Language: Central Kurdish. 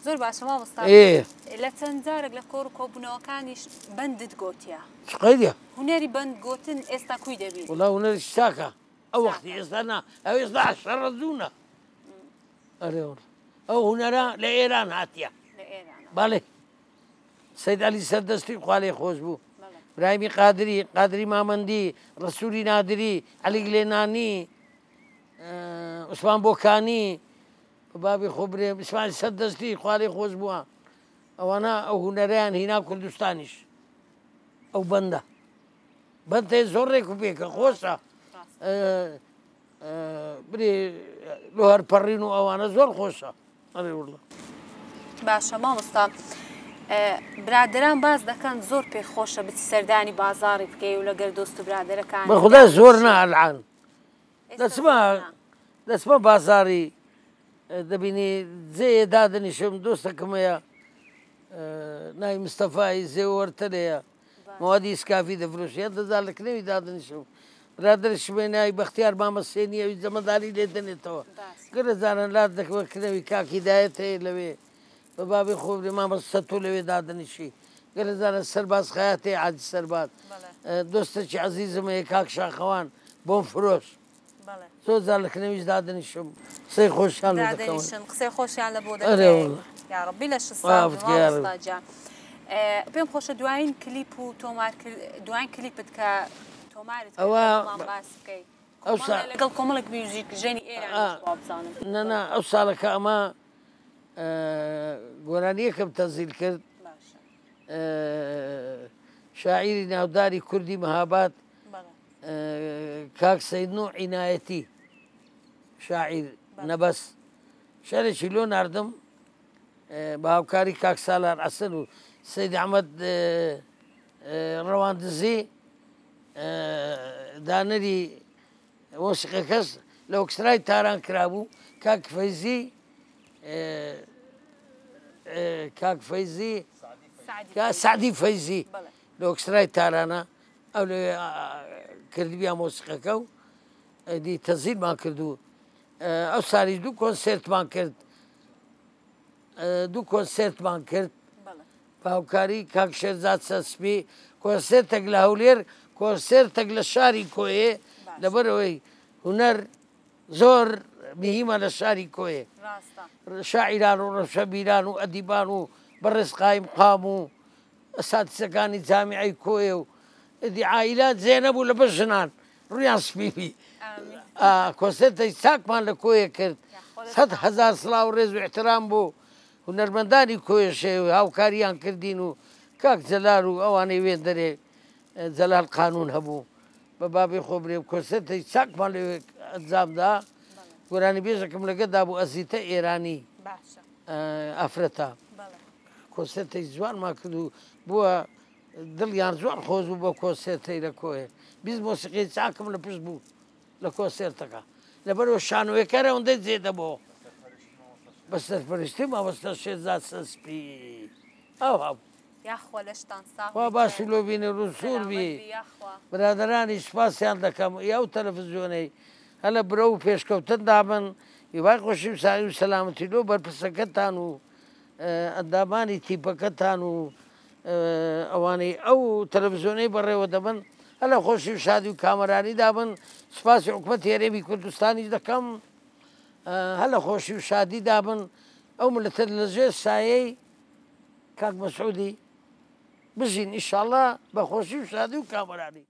زۆر باشە مامۆستا لە چەند جارێک لە کۆڕ و کۆبوونەوەکانیش بەندت گۆتیە قەیدە هونەری بەند گۆتن ئێستا کوی دەبیت وڵا هونەری چاکە ئەو وەختی ئێستا نا ئەو ئێستا شەڕەزوونە ئەرێ ئەو هونەرە لە ئێران هاتیە بەڵێ سەید عەلی سەردەستی خوا لێی خۆش بوو براهیمی قادری مامەندی ڕەسوولی نادری عەلی گلێنانی عوسمان بۆکانی بابی خۆ برێ ئیسماعیل سەردەستی خوا لێی خۆش بووە ئەوانە ئەو هونەرەیان هینا کوردستانیش ئەو بەندە بەند هەیە زۆر ڕێک و پێکە خۆشە برێ لۆهەر پەڕین و ئەوانە زۆر خۆشە ئەرێ وڵڵا باشە مامۆستا برادران باز دەکەن زۆر پێی خۆشە بچی سەردانی بازاڕی بکەی و لەگەر دۆست و برادەرەکان بەخودا زۆر نا ئەلعان دەچمە بازاڕی دەبینی جێیە دادنیشم دۆستەکەم هەیە ناوی مستەفای زێوەرتەرەیە موادی ئیسکافی دەفرۆشی دەزار لە کنەوی دادنیشم برادرش بێ ناوی بەختیار مامەسێنی ئەوی جەمەداری لێ دەنێتەوە گەرە زانن لات دەکەوە کنەوی کاکی هیدایەت هەیە لەوێ بە بابی خۆ برێ مامەستە تۆ لەوێ دادنیشی گەرە زانە سەرباز خەیات هەیە عادی سەرباز دۆستێکی عەزیزم هەیە کاک شاخەوان بۆم فرۆش زۆر جار لە کنەویش دادنیشم قسەی خۆشیان لێ دەکەون قسەی خۆشیان لە بۆ دەکەین یا ڕەبی لە شستا جان پێم خۆشە دوایین کلیپ و دوایین کلیپت کە تۆمارت باس بکەیت لەگەڵ کۆمەڵێک میوزیک ژەنی ئێران بزانم نەنا ئەو ساڵەکە ئەمە گۆرانیەکەم تەنزیل کرد شاعیری ناوداری کوردی مەهاباد کاک سەید نوح عنایەتی شاعیر نەبەس شعرێکی لۆ ناردم بە هاوکاری کاک سالار عەسەن و سەید ئەحمەد ڕەواندزی دانەری مۆسیقەکەس لە ئۆکسترای تاران کرابوو کاک فەیزی سعدی فەیزی لە ئۆکسترای تارانە ئەو لێ کردبیان مۆسیقەکە و دی تەنزیلمان کردو ئەو ساڵی دوو کۆنسێرتمان کرد باوکاری کاک شێرزاد سەسپی کۆنسێرتێک لە هەولێر کۆنسێرتێک لە شاری کۆیێ لەبەرەوەی هونەر زۆر مهمە لە شاری کۆیێ شاعیران و ڕەشەبیران و ئەدیبان و بەڕێز قایم قام و ئەساتیزەکانی جامیعەی کۆیە و عائیلات جێ نەبوو لە بەر ژنان ڕویان سپیبی کۆنسێرتەی چاکمان لە کۆیە کرد 100,000 سڵاو و ڕێز و احترام بۆ هونەرمەندانی کۆیەشێ و هاوکاریان کردین و کاک جەلال و ئەوانەی وێن دەرێ جەلال قانون هەبوو بە بابی خۆ برێ کۆنسێرتەی چاکمان لەوێ ئەنجامدا گۆرانی بێژەکەم لەگەدا بوو ئەزیتە ئێرانی ئافرەتە کۆنسێرتەی جوانمان کرد و بووە دڵیان زۆر خۆش بوو بە کۆنسێرتەی لە کۆیە بیست مۆسیقی چاکم لە پشت بوو لە کۆنسێرتەکە لەبەرەوە شانۆیەکەرە ئەوەندەی جێدەبەوە بە سەرپەرشتی مامۆستا شێرزاد سەسپی ئەو هەبوو خوا باشی لۆ بینێ ڕووسور بی برادەرانی سوپاسیان دەکەم ئەو تەلەڤیزیۆنەی هەلە برە و پێشکەوتن دابن هیوای خۆشی و ساری و سەلامەتی لۆ بەرپرسەکەتان و ئەندامانی تیپەکەتان و ئەوانەی ئەو تەلەڤیزیۆنەی بەڕێوە دەبن هەلە خۆشی و شادی و کامەرانی دابن سوپاسی حکومەتی هەرێمی کوردستانیش دەکەم هەلە خۆشی و شادی دابن ئەو ملەتە لەژێر سایەی کاک مەسعودی بژین ئینشاڵڵا بە خۆشی و شادی و کامەرانی